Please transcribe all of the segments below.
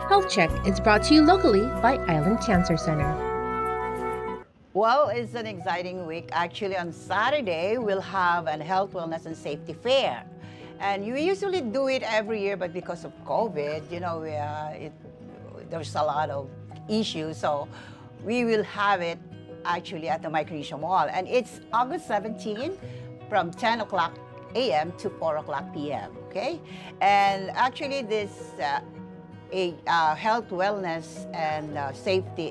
Health Check is brought to you locally by Island Cancer Center. Well, it's an exciting week. Actually, on Saturday, we'll have a health, wellness, and safety fair. And we usually do it every year, but because of COVID, you know, there's a lot of issues. So we will have it actually at the Micronesia Mall. And it's August 17 from 10 o'clock a.m. to 4 o'clock p.m., okay? And actually this health, wellness, and safety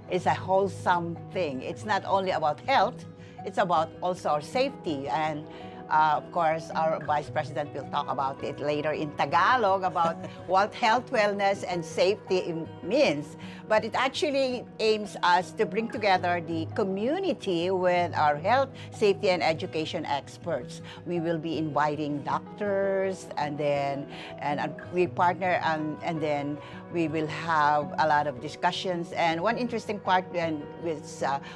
is a wholesome thing. It's not only about health, it's about also our safety. And of course, our Vice President will talk about it later in Tagalog about what health, wellness, and safety means. But it actually aims us to bring together the community with our health, safety, and education experts. We will be inviting doctors, and we partner, and then we will have a lot of discussions. And one interesting part which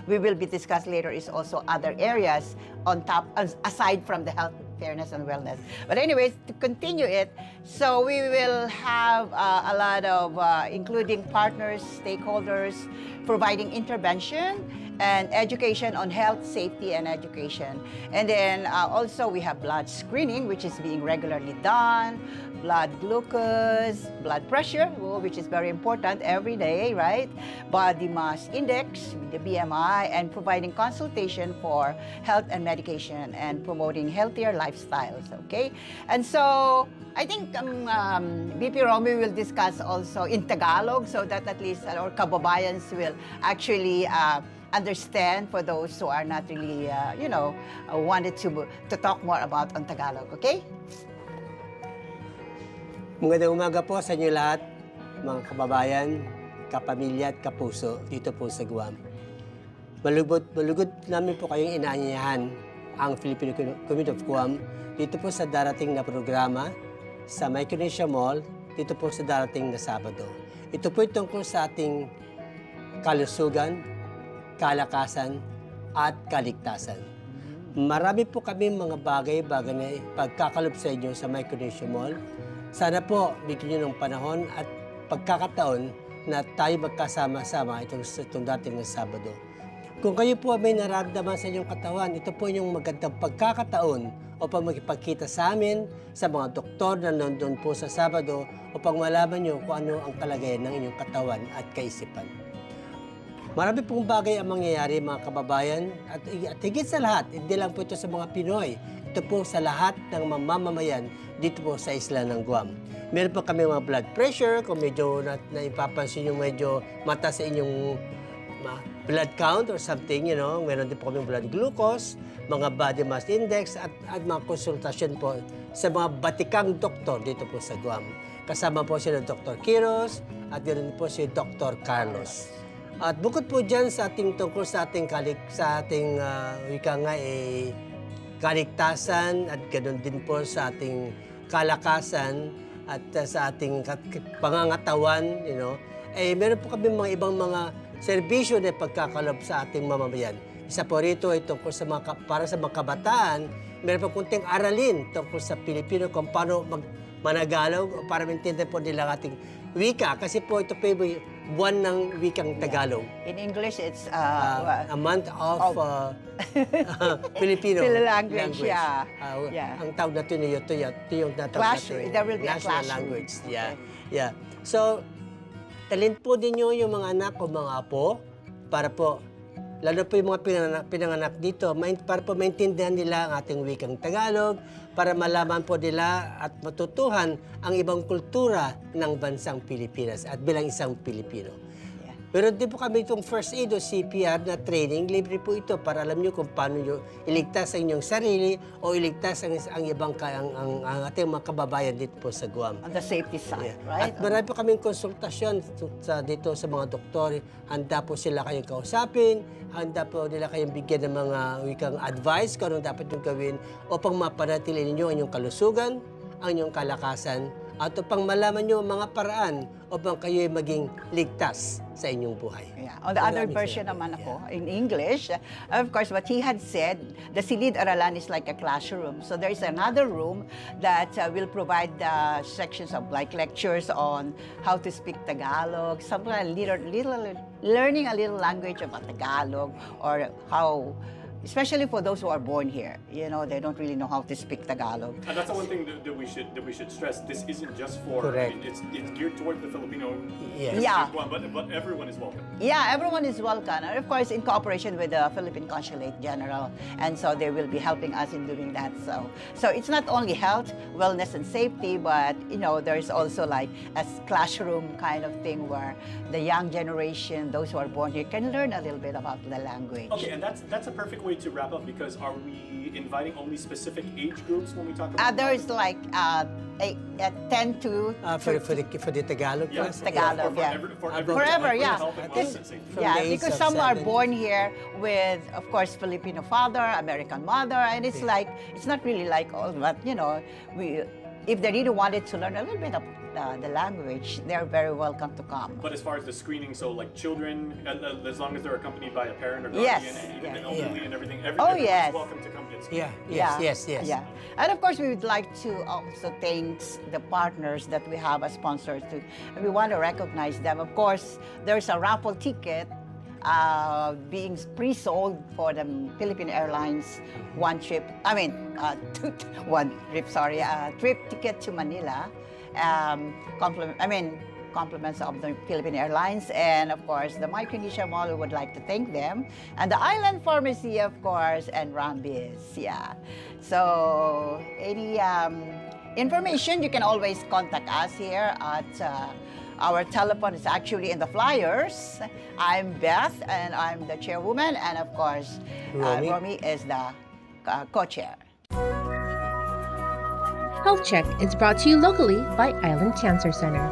we will be discussing later is also other areas on top, aside from the health, fairness, and wellness. But anyways, to continue it, so we will have a lot of, including partners, stakeholders, providing intervention and education on health, safety, and education. And then also we have blood screening, which is being regularly done, blood glucose, blood pressure, which is very important every day, right? Body mass index, the BMI, and providing consultation for health and medication and promoting healthier lifestyles, okay? And so I think BP Romy will discuss also in Tagalog so that at least our kababayans will actually understand for those who are not really, wanted to talk more about on Tagalog, okay? Magandang umaga po sa inyo lahat, mga kababayan, kapamilya at kapuso dito po sa Guam. Malugod namin po kayong inaanyayahan ang Filipino Community of Guam dito po sa darating na programa sa Micronesia Mall, dito po sa darating na Sabado. Ito po tungkol sa ating kalusugan, kalakasan, at kaligtasan. Marami po kami mga bagay na pagkakalob sa inyo sa Micronesia Mall. Sana po bigyan nyo ng panahon at pagkakataon na tayo magkasama-sama itong dating na Sabado. Kung kayo po may nararamdaman sa inyong katawan, ito po yung magandang pagkakataon upang magipagkita sa amin, sa mga doktor na nandun po sa Sabado upang malaman nyo kung ano ang kalagayan ng inyong katawan at kaisipan. Marami pong bagay ang mangyayari mga kababayan at higit sa lahat, hindi lang po ito sa mga Pinoy. Ito po sa lahat ng mamamayan dito po sa isla ng Guam. Meron po kami mga blood pressure, kung medyo naipapansin nyo medyo mata sa inyong blood count or something, meron din po kami blood glucose, mga body mass index at mga konsultasyon po sa mga batikang doktor dito po sa Guam. Kasama po si Dr. Quiros at ganoon po si Dr. Carlos. At bukod po dyan sa ating tungkol sa ating kaligtasan at ganoon din po sa ating kalakasan at sa ating pangangatawan, meron po kami mga ibang mga serbisyo na pagkakalob sa ating mamamayan. Isa po rito ay tungkol sa para sa mga kabataan, meron po kunting aralin tungkol sa Pilipino kung paano managalaw para maintindihan po nila ang ating wika. Kasi po ito po yung buwan ng wikang Tagalog. In English, it's a month of Filipino language. Yeah. Ang tawag na ito yung natawag natin. There will be national language. Yeah. Okay. Yeah. So, talent po din nyo yung mga anak o mga apo para po, lalo po yung mga pinanganak dito, para po maintindihan nila ang ating wikang Tagalog, para malaman po nila at matutuhan ang ibang kultura ng bansang Pilipinas at bilang isang Pilipino. Pero din po kami itong first aid o CPR na training, libre po ito para alam nyo kung paano nyo iligtas ang inyong sarili o iligtas ang ibang ang ating mga kababayan dito po sa Guam. On the safety side, right? At marami po kaming konsultasyon dito sa mga doktor. Handa po sila kayong kausapin, handa po nila kayong bigyan ng mga wikang advice kung anong dapat nyo gawin upang mapanatili ninyo ang inyong kalusugan, ang inyong kalakasan, at upang malaman nyo ang mga paraan upang kayo ay maging ligtas sa inyong buhay. Yeah. On the other Maraming version salamat. naman ako, in English, of course, what he had said, the Silid-Aralan is like a classroom. So there is another room that will provide sections of like lectures on how to speak Tagalog, something like learning a little language about Tagalog, or how, especially for those who are born here, you know, they don't really know how to speak Tagalog. And that's the one thing that we should stress. This isn't just for. Correct. I mean, it's geared toward the Filipino. Yes. Yeah. But everyone is welcome. Yeah, everyone is welcome. And of course, in cooperation with the Philippine Consulate General. And so they will be helping us in doing that. So it's not only health, wellness, and safety, but, you know, there's also like a classroom kind of thing where the young generation, those who are born here, can learn a little bit about the language. Okay, and that's a perfect way to wrap up, because are we inviting only specific age groups when we talk about? There's like 10 to... For the Tagalog Yeah, class? Tagalog, for yeah. Forever, yeah. health and Because- wellness and safety. From Yeah, the age because of some are 7. born here with, of course, Filipino father, American mother, and it's like, it's not really like all, but, you know, if they really wanted to learn a little bit of the language, they're very welcome to come. But as far as the screening, so like children, as long as they're accompanied by a parent or Yes. guardian, and even Yeah. an elderly and everything, Oh, everyone's yes. welcome to come get screened. Yes. Yeah. And of course, we would like to also thank the partners that we have as sponsors too. And we want to recognize them. Of course, there's a raffle ticket being pre-sold for the Philippine Airlines trip ticket to Manila. Compliments of the Philippine Airlines, and of course the Micronesia Mall, we would like to thank them, and the Island Pharmacy, of course, and Rambis. Yeah. So any information, you can always contact us here at our telephone is actually in the flyers. I'm Beth, and I'm the chairwoman, and of course, Romy is the co-chair. Health Check is brought to you locally by Island Cancer Center.